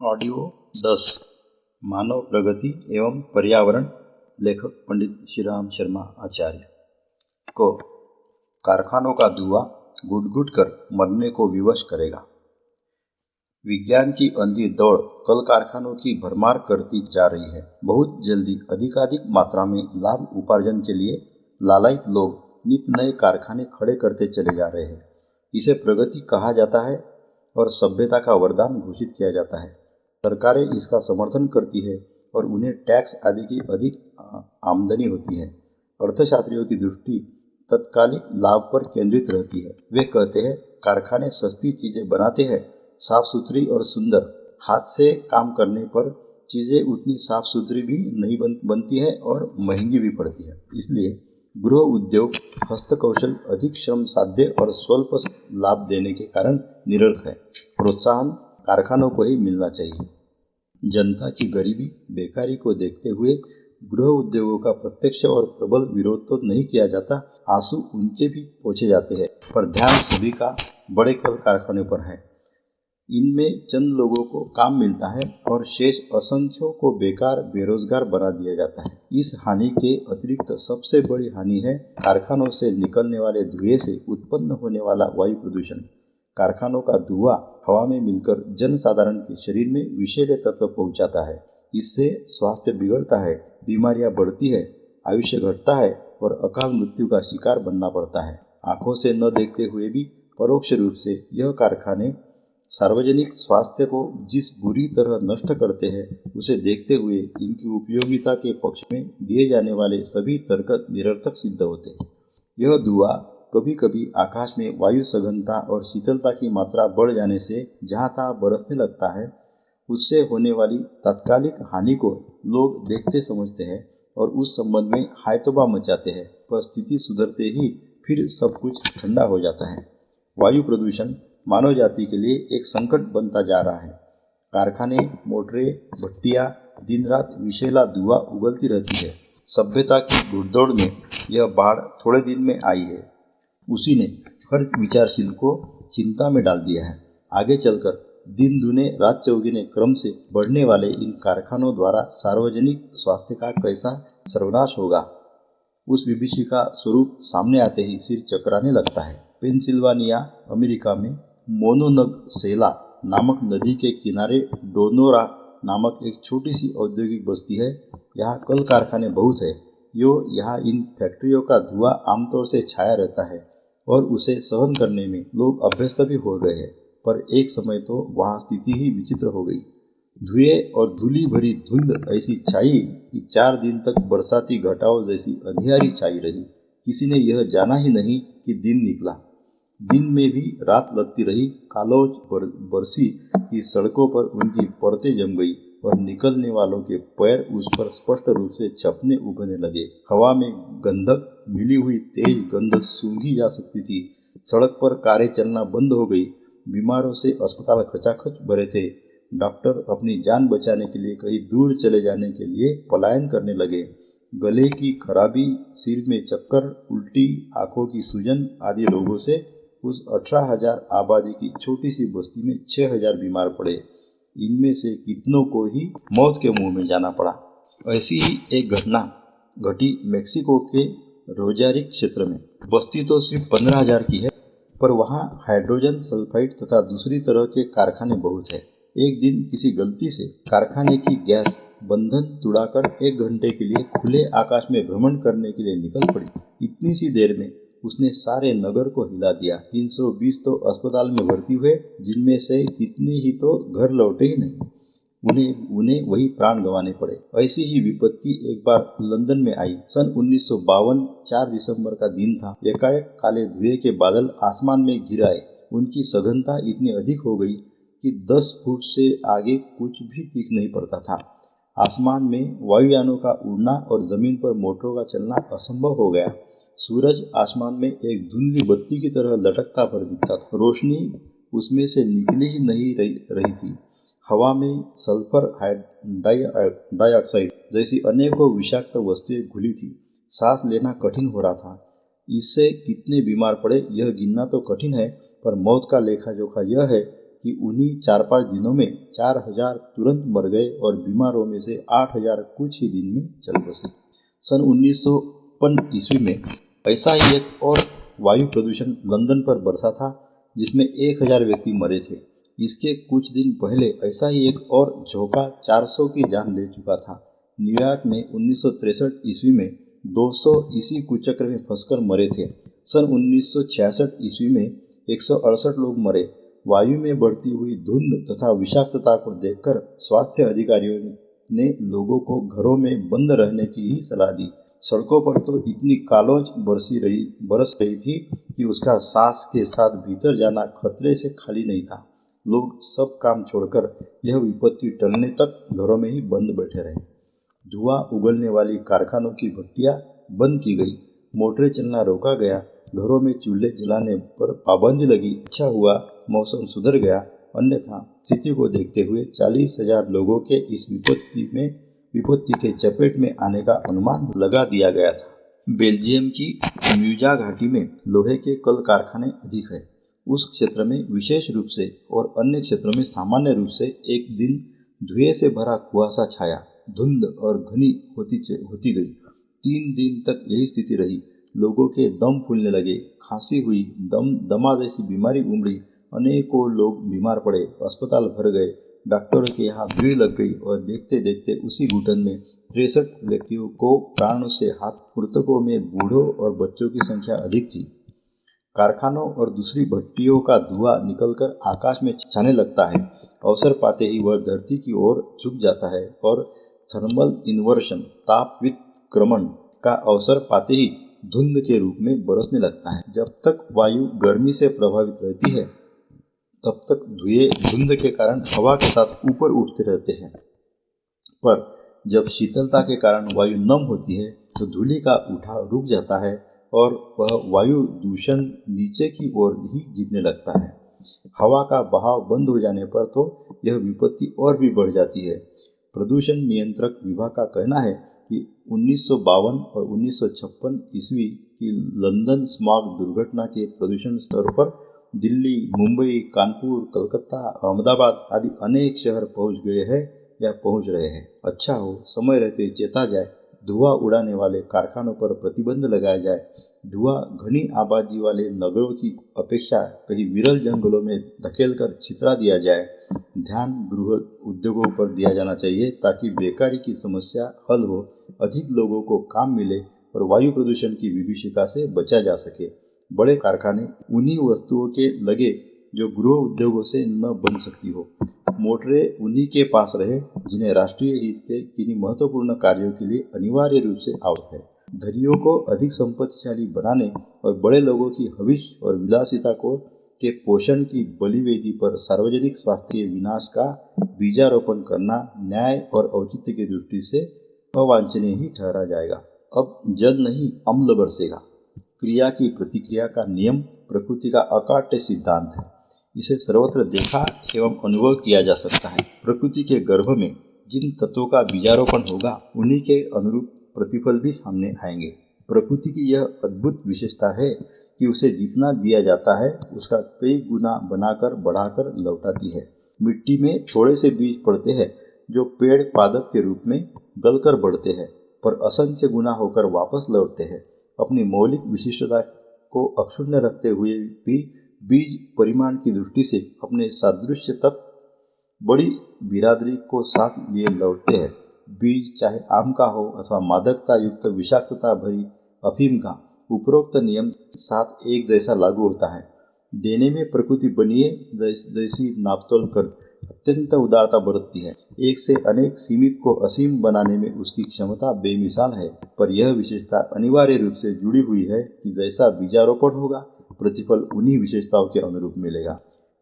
Audio 10 मानव प्रगति एवं पर्यावरण। लेखक पंडित श्रीराम शर्मा आचार्य। को कारखानों का धुआं घुट-घुट कर मरने को विवश करेगा। विज्ञान की अंधी दौड़ कल कारखानों की भरमार करती जा रही है। बहुत जल्दी अधिकाधिक मात्रा में लाभ उपार्जन के लिए लालायित लोग नित नए कारखाने खड़े करते चले जा रहे हैं। इसे प्रगति कहा जाता है और सभ्यता का वरदान घोषित किया जाता है। सरकारें इसका समर्थन करती है और उन्हें टैक्स आदि की अधिक आमदनी होती है। अर्थशास्त्रियों की दृष्टि तत्कालिक लाभ पर केंद्रित रहती है। वे कहते हैं कारखाने सस्ती चीजें बनाते हैं, साफ सुथरी और सुंदर। हाथ से काम करने पर चीजें उतनी साफ सुथरी भी नहीं बनती है और महंगी भी पड़ती है। इसलिए गृह उद्योग, हस्तकौशल अधिक श्रम साध्य और स्वल्प लाभ देने के कारण निरर्थ है। प्रोत्साहन कारखानों को ही मिलना चाहिए। जनता की गरीबी, बेकारी को देखते हुए गृह उद्योगों का प्रत्यक्ष और प्रबल विरोध तो नहीं किया जाता, आंसू उनके भी पोंछे जाते हैं, पर ध्यान सभी का बड़े कल कारखानों पर है। इनमें चंद लोगों को काम मिलता है और शेष असंख्यों को बेकार बेरोजगार बना दिया जाता है। इस हानि के अतिरिक्त सबसे बड़ी हानि है कारखानों से निकलने वाले धुएं से उत्पन्न होने वाला वायु प्रदूषण। कारखानों का धुआं हवा में मिलकर जनसाधारण के शरीर में विषैले तत्व पहुंचाता है। इससे स्वास्थ्य बिगड़ता है, बीमारियां बढ़ती है, आयुष्य घटता है और अकाल मृत्यु का शिकार बनना पड़ता है। आंखों से न देखते हुए भी परोक्ष रूप से यह कारखाने सार्वजनिक स्वास्थ्य को जिस बुरी तरह नष्ट करते हैं, उसे देखते हुए इनकी उपयोगिता के पक्ष में दिए जाने वाले सभी तर्क निरर्थक सिद्ध होते हैं। यह धुआं कभी कभी आकाश में वायु सघनता और शीतलता की मात्रा बढ़ जाने से जहाँ तहाँ बरसने लगता है। उससे होने वाली तात्कालिक हानि को लोग देखते समझते हैं और उस संबंध में हायतोबा मचाते हैं, पर स्थिति सुधरते ही फिर सब कुछ ठंडा हो जाता है। वायु प्रदूषण मानव जाति के लिए एक संकट बनता जा रहा है। कारखाने, मोटरें, भट्टियाँ, दिन रात विषैला धुआं उगलती रहती है। सभ्यता की घुड़दौड़ में यह बाढ़ थोड़े दिन में आई है। उसी ने हर विचारशील को चिंता में डाल दिया है। आगे चलकर दिन दुने रात चौगुने क्रम से बढ़ने वाले इन कारखानों द्वारा सार्वजनिक स्वास्थ्य का कैसा सर्वनाश होगा, उस विभीषिका का स्वरूप सामने आते ही सिर चकराने लगता है। पेंसिल्वानिया अमेरिका में मोनोनगसेला नामक नदी के किनारे डोनोरा नामक एक छोटी सी औद्योगिक बस्ती है। यहाँ कल कारखाने बहुत है। यहाँ इन फैक्ट्रियों का धुआं आमतौर से छाया रहता है और उसे सहन करने में लोग अभ्यस्त भी हो गए हैं, पर एक समय तो वहाँ स्थिति ही विचित्र हो गई। धुएं और धूली भरी धुंध ऐसी छाई कि 4 दिन तक बरसाती घटाओं जैसी अंधियारी छाई रही। किसी ने यह जाना ही नहीं कि दिन निकला। दिन में भी रात लगती रही। कालोच बरसी की सड़कों पर उनकी परतें जम गई और निकलने वालों के पैर उस पर स्पष्ट रूप से छपने उगने लगे। हवा में गंधक मिली हुई तेज गंध सूंघी जा सकती थी। सड़क पर कारें चलना बंद हो गई। बीमारों से अस्पताल खचाखच भरे थे। डॉक्टर अपनी जान बचाने के लिए कहीं दूर चले जाने के लिए पलायन करने लगे। गले की खराबी, सिर में चक्कर, उल्टी, आंखों की सूजन आदि रोगों से उस 18,000 आबादी की छोटी सी बस्ती में 6,000 बीमार पड़े। इनमें से कितनों को ही मौत के मुंह में जाना पड़ा। ऐसी ही एक घटना घटी मेक्सिको के रोजारिक क्षेत्र में। बस्ती तो सिर्फ 15,000 की है, पर वहाँ हाइड्रोजन सल्फाइड तथा दूसरी तरह के कारखाने बहुत है। एक दिन किसी गलती से कारखाने की गैस बंधन तुड़ाकर 1 घंटे के लिए खुले आकाश में भ्रमण करने के लिए निकल पड़ी। इतनी सी देर में उसने सारे नगर को हिला दिया। 320 तो अस्पताल में भर्ती हुए, जिनमें से कितने ही तो घर लौटे ही नहीं। उन्हें वही प्राण गंवाने पड़े। ऐसी ही विपत्ति एक बार लंदन में आई। सन 1952 4 दिसंबर का दिन था। एकाएक काले धुएं के बादल आसमान में घिर आए। उनकी सघनता इतनी अधिक हो गई कि 10 फुट से आगे कुछ भी दिख नहीं पड़ता था। आसमान में वायुयानों का उड़ना और जमीन पर मोटरों का चलना असंभव हो गया। सूरज आसमान में एक धुंधली बत्ती की तरह लटकता भर दिखता था। रोशनी उसमें से निकली ही नहीं रही थी। हवा में सल्फर डाइऑक्साइड जैसी अनेकों विषाक्त वस्तुएं घुली थी। सांस लेना कठिन हो रहा था। इससे कितने बीमार पड़े यह गिनना तो कठिन है, पर मौत का लेखा जोखा यह है कि उन्हीं 4-5 दिनों में 4000 तुरंत मर गए और बीमारों में से 8000 कुछ ही दिन में चल बसे। सन 1955 ईस्वी में ऐसा ही एक और वायु प्रदूषण लंदन पर बरसा था जिसमें 1000 व्यक्ति मरे थे। इसके कुछ दिन पहले ऐसा ही एक और झोंका 400 की जान ले चुका था। न्यूयॉर्क में 1963 ईस्वी में 200 इसी कुचक्र में फंसकर मरे थे। सन 1966 ईस्वी में 168 लोग मरे। वायु में बढ़ती हुई धुंध तथा विषाक्तता को देखकर स्वास्थ्य अधिकारियों ने लोगों को घरों में बंद रहने की ही सलाह दी। सड़कों पर तो इतनी कालोज बरस रही थी कि उसका सांस के साथ भीतर जाना खतरे से खाली नहीं था। लोग सब काम छोड़कर यह विपत्ति टलने तक घरों में ही बंद बैठे रहे। धुआं उगलने वाली कारखानों की भट्टियां बंद की गई, मोटरें चलना रोका गया, घरों में चूल्हे जलाने पर पाबंदी लगी। अच्छा हुआ मौसम सुधर गया, अन्यथा स्थिति को देखते हुए 40,000 लोगों के इस विपत्ति के चपेट में आने का अनुमान लगा दिया गया था। बेल्जियम की म्यूजा घाटी में लोहे के कल कारखाने अधिक है। उस क्षेत्र में विशेष रूप से और अन्य क्षेत्रों में सामान्य रूप से एक दिन धुएं से भरा कुहासा छाया, धुंध और घनी होती गई। 3 दिन तक यही स्थिति रही। लोगों के दम फूलने लगे, खांसी हुई, दमा जैसी बीमारी उमड़ी, अनेकों लोग बीमार पड़े, अस्पताल भर गए, डॉक्टरों के यहाँ भीड़ लग गई और देखते देखते उसी घुटन में 63 व्यक्तियों को प्राणों से हाथ। मृतकों में बूढ़ों और बच्चों की संख्या अधिक थी। कारखानों और दूसरी भट्टियों का धुआं निकलकर आकाश में छाने लगता है। अवसर पाते ही वह धरती की ओर झुक जाता है और थर्मल इन्वर्शन, ताप विक्रमण का अवसर पाते ही धुंध के रूप में बरसने लगता है। जब तक वायु गर्मी से प्रभावित रहती है तब तक धुएं धुंध के कारण हवा के साथ ऊपर उठते रहते हैं, पर जब शीतलता के कारण वायु नम होती है तो धूलि का उठाव रुक जाता है और वह वायु दूषण नीचे की ओर ही गिरने लगता है। हवा का बहाव बंद हो जाने पर तो यह विपत्ति और भी बढ़ जाती है। प्रदूषण नियंत्रक विभाग का कहना है कि 1952 और 1956 ईस्वी की लंदन स्मॉग दुर्घटना के प्रदूषण स्तर पर दिल्ली, मुंबई, कानपुर, कलकत्ता, अहमदाबाद आदि अनेक शहर पहुंच गए हैं या पहुंच रहे हैं। अच्छा हो समय रहते चेता जाए, धुआं उड़ाने वाले कारखानों पर प्रतिबंध लगाया जाए, धुआं घनी आबादी वाले नगरों की अपेक्षा कहीं विरल जंगलों में धकेलकर छितरा दिया जाए। ध्यान गृह उद्योगों पर दिया जाना चाहिए ताकि बेकारी की समस्या हल हो, अधिक लोगों को काम मिले और वायु प्रदूषण की विभीषिका से बचा जा सके। बड़े कारखाने उन्हीं वस्तुओं के लगे जो गृह उद्योगों से न बन सकती हो। मोटरें उन्हीं के पास रहे जिन्हें राष्ट्रीय हित के किन्हीं महत्वपूर्ण कार्यों के लिए अनिवार्य रूप से आवश्यक है। धनियों को अधिक संपत्तिशाली बनाने और बड़े लोगों की हविष और विलासिता के पोषण की बलिवेदी पर सार्वजनिक स्वास्थ्य के विनाश का बीजारोपण करना न्याय और औचित्य की दृष्टि से अवांछनीय ही ठहरा जाएगा। अब जल नहीं अम्ल बरसेगा। क्रिया की प्रतिक्रिया का नियम प्रकृति का अकाट्य सिद्धांत है। इसे सर्वत्र देखा एवं अनुभव किया जा सकता है। प्रकृति के गर्भ में जिन तत्वों का बीजारोपण होगा उन्हीं के अनुरूप प्रतिफल भी सामने आएंगे। प्रकृति की यह अद्भुत विशेषता है कि उसे जितना दिया जाता है उसका कई गुना बनाकर बढ़ाकर लौटाती है। मिट्टी में थोड़े से बीज पड़ते हैं जो पेड़ पादप के रूप में गलकर बढ़ते हैं, पर असंख्य गुना होकर वापस लौटते हैं। अपनी मौलिक विशिष्टता को अक्षुण्ण रखते हुए भी बीज परिमाण की दृष्टि से अपने सादृश्य तक बड़ी बिरादरी को साथ लिए लौटते हैं। बीज चाहे आम का हो अथवा मादकता युक्त विषाक्तता भरी अफीम का, उपरोक्त नियम साथ एक जैसा लागू होता है। देने में प्रकृति बनिए जैसी नापतोल कर अत्यंत उदारता बरतती है। एक से अनेक सीमित को असीम बनाने में उसकी क्षमता बेमिसाल है, पर यह विशेषता अनिवार्य रूप से जुड़ी हुई है कि जैसा बीजारोपण होगा प्रतिफल उन्हीं विशेषताओं के अनुरूप मिलेगा।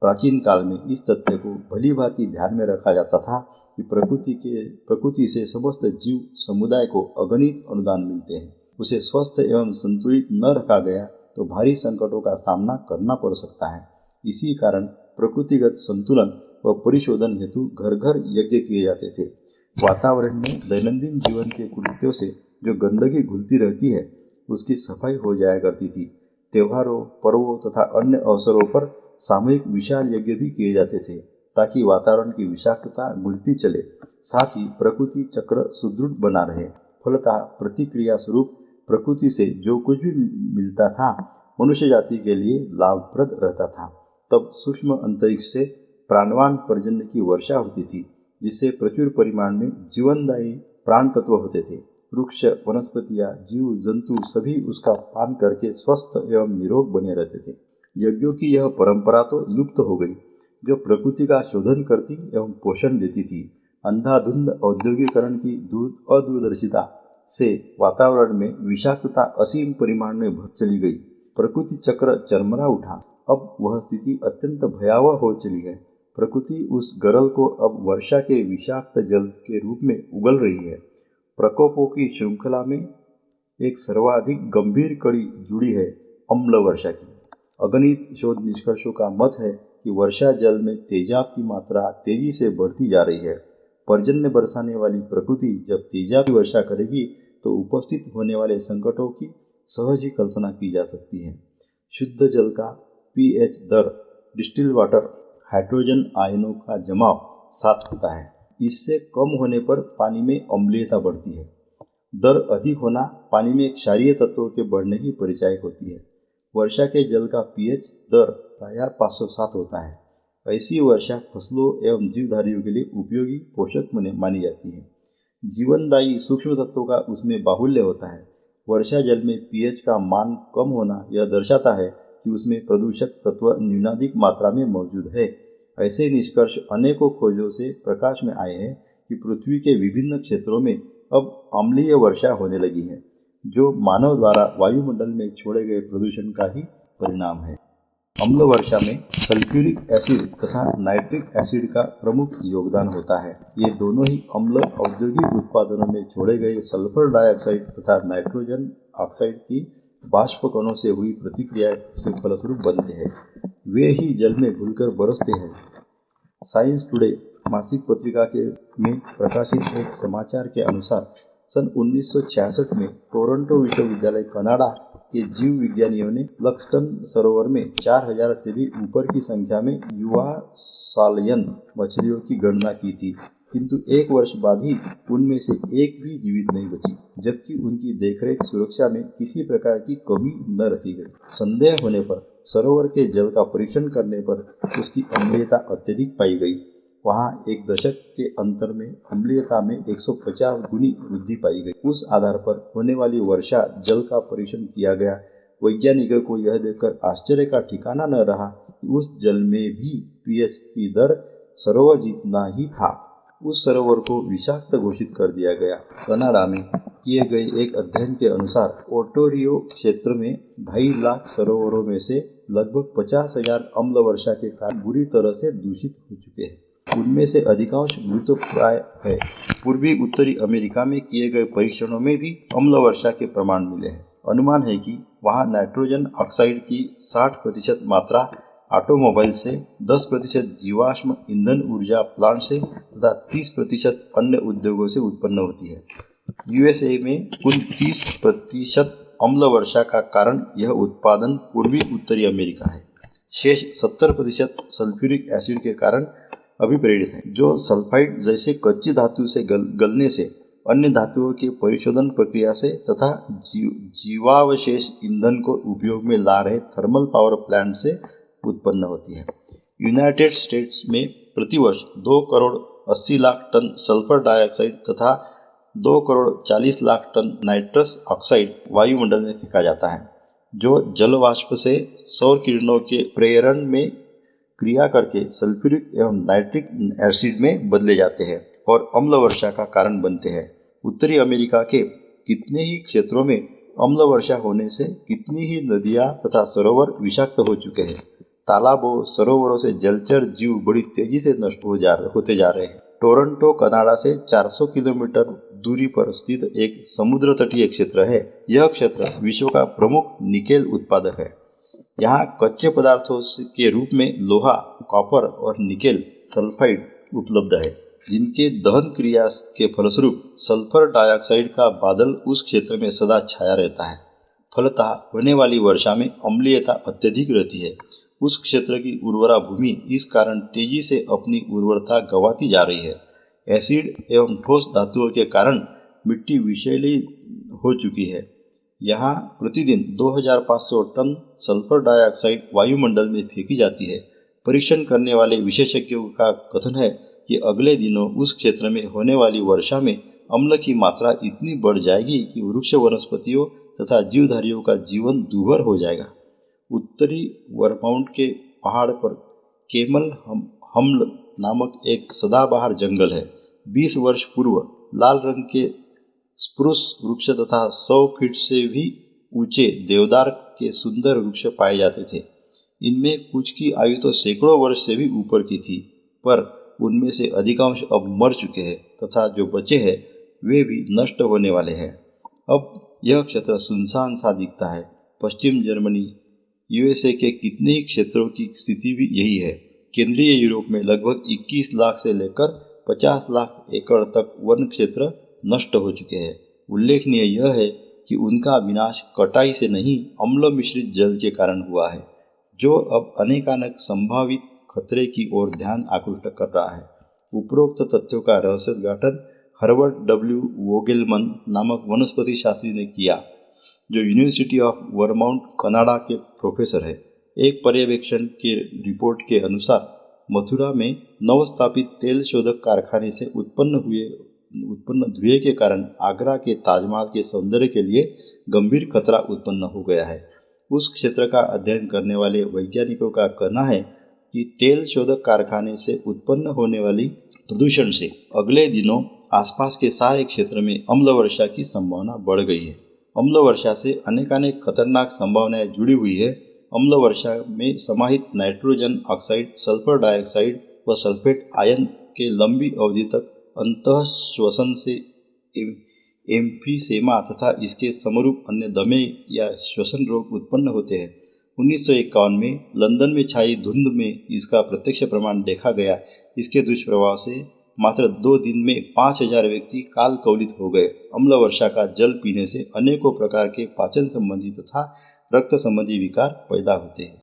प्राचीन काल में इस तथ्य को भली भांति ध्यान में रखा जाता था कि प्रकृति से समस्त जीव समुदाय को अगणित अनुदान मिलते हैं। उसे स्वस्थ एवं संतुलित न रखा गया तो भारी संकटों का सामना करना पड़ सकता है। इसी कारण प्रकृतिगत संतुलन व परिशोधन हेतु घर घर यज्ञ किए जाते थे। वातावरण में दैनंदिन जीवन के कृत्यों से जो गंदगी घुलती रहती है उसकी सफाई हो जाया करती थी। त्योहारों, पर्वों तथा अन्य अवसरों पर सामूहिक विशाल यज्ञ भी किए जाते थे ताकि वातावरण की विषाक्तता घुलती चले, साथ ही प्रकृति चक्र सुदृढ़ बना रहे। फलतः प्रतिक्रिया स्वरूप प्रकृति से जो कुछ भी मिलता था मनुष्य जाति के लिए लाभप्रद रहता था। तब सूक्ष्म अंतरिक्ष से प्राणवान पर्जन्य की वर्षा होती थी, जिससे प्रचुर परिमाण में जीवनदायी प्राण तत्व होते थे। वृक्ष, वनस्पतियाँ, जीव जंतु सभी उसका पान करके स्वस्थ एवं निरोग बने रहते थे। यज्ञों की यह परंपरा तो लुप्त हो गई, जो प्रकृति का शोधन करती एवं पोषण देती थी। अंधाधुंध औद्योगिकरण की अदूरदर्शिता से वातावरण में विषाक्तता असीम परिमाण में बढ़ चली गई। प्रकृति चक्र चरमरा उठा। अब वह स्थिति अत्यंत भयावह हो चली है। प्रकृति उस गरल को अब वर्षा के विषाक्त जल के रूप में उगल रही है। प्रकोपों की श्रृंखला में एक सर्वाधिक गंभीर कड़ी जुड़ी है अम्ल वर्षा की। अगणित शोध निष्कर्षों का मत है कि वर्षा जल में तेजाब की मात्रा तेजी से बढ़ती जा रही है। पर्जन्य बरसाने वाली प्रकृति जब तेजाब की वर्षा करेगी तो उपस्थित होने वाले संकटों की सहज ही कल्पना की जा सकती है। शुद्ध जल का pH दर, डिस्टिल वाटर, हाइड्रोजन आयनों का जमाव 7 होता है। इससे कम होने पर पानी में अम्लीयता बढ़ती है। दर अधिक होना पानी में क्षारीय तत्वों के बढ़ने की परिचायक होती है। वर्षा के जल का pH दर प्रायः 507 होता है। ऐसी वर्षा फसलों एवं जीवधारियों के लिए उपयोगी पोषक मानी जाती है। जीवनदायी सूक्ष्म तत्वों का उसमें बाहुल्य होता है। वर्षा जल में pH का मान कम होना यह दर्शाता है कि उसमें प्रदूषक तत्व न्यूनाधिक मात्रा में मौजूद है। ऐसे निष्कर्ष अनेकों खोजों से प्रकाश में आए हैं कि पृथ्वी के विभिन्न क्षेत्रों में अब अम्लीय वर्षा होने लगी है, जो मानव द्वारा वायुमंडल में छोड़े गए प्रदूषण का ही परिणाम है। अम्ल वर्षा में सल्फ्यूरिक एसिड तथा नाइट्रिक एसिड का प्रमुख योगदान होता है। ये दोनों ही अम्ल औद्योगिक उत्पादनों में छोड़े गए सल्फर डाइऑक्साइड तथा नाइट्रोजन ऑक्साइड की बाष्प कणों से हुई प्रतिक्रिया के फलस्वरूप बनते हैं। वे ही जल में घुलकर बरसते हैं। साइंस टुडे मासिक पत्रिका में प्रकाशित एक समाचार के अनुसार सन 1966 में टोरंटो विश्वविद्यालय कनाडा के जीव विज्ञानियों ने लक्सटन सरोवर में 4000 से भी ऊपर की संख्या में युवा सालयन मछलियों की गणना की थी, किंतु 1 वर्ष बाद ही उनमें से एक भी जीवित नहीं बची, जबकि उनकी देखरेख सुरक्षा में किसी प्रकार की कमी न रखी गई। संदेह होने पर सरोवर के जल का परीक्षण करने पर उसकी अम्लीयता अत्यधिक पाई गई। वहाँ 1 दशक के अंतर में अम्लीयता में 150 गुनी वृद्धि पाई गई। उस आधार पर होने वाली वर्षा जल का परीक्षण किया गया। वैज्ञानिकों को यह देखकर आश्चर्य का ठिकाना न रहा कि उस जल में भी pH की दर सरोवर जितना ही था। उस सरोवर को विषाक्त घोषित कर दिया गया। कनाडा में किए गए एक अध्ययन के अनुसार ओंटारियो क्षेत्र में 2.5 लाख सरोवरों में से लगभग 50,000 अम्ल वर्षा के कारण बुरी तरह से दूषित हो चुके हैं। उनमें से अधिकांश मृतप्राय है। पूर्वी उत्तरी अमेरिका में किए गए परीक्षणों में भी अम्ल वर्षा के प्रमाण मिले हैं। अनुमान है कि वहाँ नाइट्रोजन ऑक्साइड की 60% मात्रा ऑटोमोबाइल से, 10% जीवाश्म ईंधन ऊर्जा प्लांट से तथा 30% अन्य उद्योगों से उत्पन्न होती है। यूएसए में कुल 30% अम्ल वर्षा का कारण यह उत्पादन पूर्वी उत्तरी अमेरिका है। शेष 70% सल्फ्यूरिक एसिड के कारण अभिप्रेरित है, जो सल्फाइड जैसे कच्ची धातु से गलने से, अन्य धातुओं के परिशोधन प्रक्रिया से तथा जीवावशेष ईंधन को उपयोग में ला रहे थर्मल पावर प्लांट से उत्पन्न होती है। यूनाइटेड स्टेट्स में प्रतिवर्ष 2 crore 80 lakh ton sulphur dioxide तथा 2 crore 40 lakh ton nitrous oxide वायुमंडल में फेंका जाता है, जो जल वाष्प से सौर किरणों के प्रेरण में क्रिया करके सल्फ्यूरिक एवं नाइट्रिक एसिड में बदले जाते हैं और अम्ल वर्षा का कारण बनते हैं। उत्तरी अमेरिका के कितने ही क्षेत्रों में अम्ल वर्षा होने से कितनी ही नदियाँ तथा सरोवर विषाक्त हो चुके हैं। तालाबों, सरोवरों से जलचर जीव बड़ी तेजी से नष्ट होते जा रहे हैं। टोरंटो कनाडा से 400 किलोमीटर दूरी पर स्थित एक समुद्र तटीय क्षेत्र है। यह क्षेत्र विश्व का प्रमुख निकेल उत्पादक है। यहाँ कच्चे पदार्थों के रूप में लोहा, कॉपर और निकेल सल्फाइड उपलब्ध है, जिनके दहन क्रिया के फलस्वरूप सल्फर डाइऑक्साइड का बादल उस क्षेत्र में सदा छाया रहता है। फलतः होने वाली वर्षा में अम्लीयता अत्यधिक रहती है। उस क्षेत्र की उर्वरा भूमि इस कारण तेजी से अपनी उर्वरता गंवाती जा रही है। एसिड एवं ठोस धातुओं के कारण मिट्टी विषैली हो चुकी है। यहाँ प्रतिदिन 2500 टन सल्फर डाइऑक्साइड वायुमंडल में फेंकी जाती है। परीक्षण करने वाले विशेषज्ञों का कथन है कि अगले दिनों उस क्षेत्र में होने वाली वर्षा में अम्ल की मात्रा इतनी बढ़ जाएगी कि वृक्ष वनस्पतियों तथा जीवधारियों का जीवन दूभर हो जाएगा। उत्तरी वर्माउंट के पहाड़ पर केमल हमल नामक एक सदाबहार जंगल है। 20 वर्ष पूर्व लाल रंग के स्प्रूस वृक्ष तथा 100 फीट से भी ऊंचे देवदार के सुंदर वृक्ष पाए जाते थे। इनमें कुछ की आयु तो सैकड़ों वर्ष से भी ऊपर की थी, पर उनमें से अधिकांश अब मर चुके हैं तथा जो बचे हैं वे भी नष्ट होने वाले हैं। अब यह क्षेत्र सुनसान सा दिखता है। पश्चिम जर्मनी, यूएसए के कितने ही क्षेत्रों की स्थिति भी यही है। केंद्रीय यूरोप में लगभग 21 लाख से लेकर 50 लाख एकड़ तक वन क्षेत्र नष्ट हो चुके हैं। उल्लेखनीय यह है कि उनका विनाश कटाई से नहीं, अम्ल मिश्रित जल के कारण हुआ है, जो अब अनेकानेक संभावित खतरे की ओर ध्यान आकृष्ट कर रहा है। उपरोक्त तथ्यों का रहस्योद्घाटन हर्बर्ट डब्ल्यू वोगेलमन नामक वनस्पति शास्त्री ने किया, जो यूनिवर्सिटी ऑफ वर्माउंट कनाडा के प्रोफेसर है। एक पर्यवेक्षण के रिपोर्ट के अनुसार मथुरा में नवस्थापित तेल शोधक कारखाने से उत्पन्न धुएं के कारण आगरा के ताजमहल के सौंदर्य के लिए गंभीर खतरा उत्पन्न हो गया है। उस क्षेत्र का अध्ययन करने वाले वैज्ञानिकों का कहना है कि तेल शोधक कारखाने से उत्पन्न होने वाली प्रदूषण से अगले दिनों आसपास के सारे क्षेत्र में अम्ल वर्षा की संभावना बढ़ गई है। अम्ल वर्षा से अनेकानेक खतरनाक संभावनाएं जुड़ी हुई है। अम्ल वर्षा में समाहित नाइट्रोजन ऑक्साइड, सल्फर डाइऑक्साइड व सल्फेट आयन के लंबी अवधि तक अंतः श्वसन से एम्फीसेमा तथा इसके समरूप अन्य दमे या श्वसन रोग उत्पन्न होते हैं। 1951 में लंदन में छाई धुंध में इसका प्रत्यक्ष प्रमाण देखा गया। इसके दुष्प्रभाव से मात्र 2 दिन में 5000 व्यक्ति काल कवलित हो गए। अम्ल वर्षा का जल पीने से अनेकों प्रकार के पाचन संबंधी तथा रक्त संबंधी विकार पैदा होते हैं।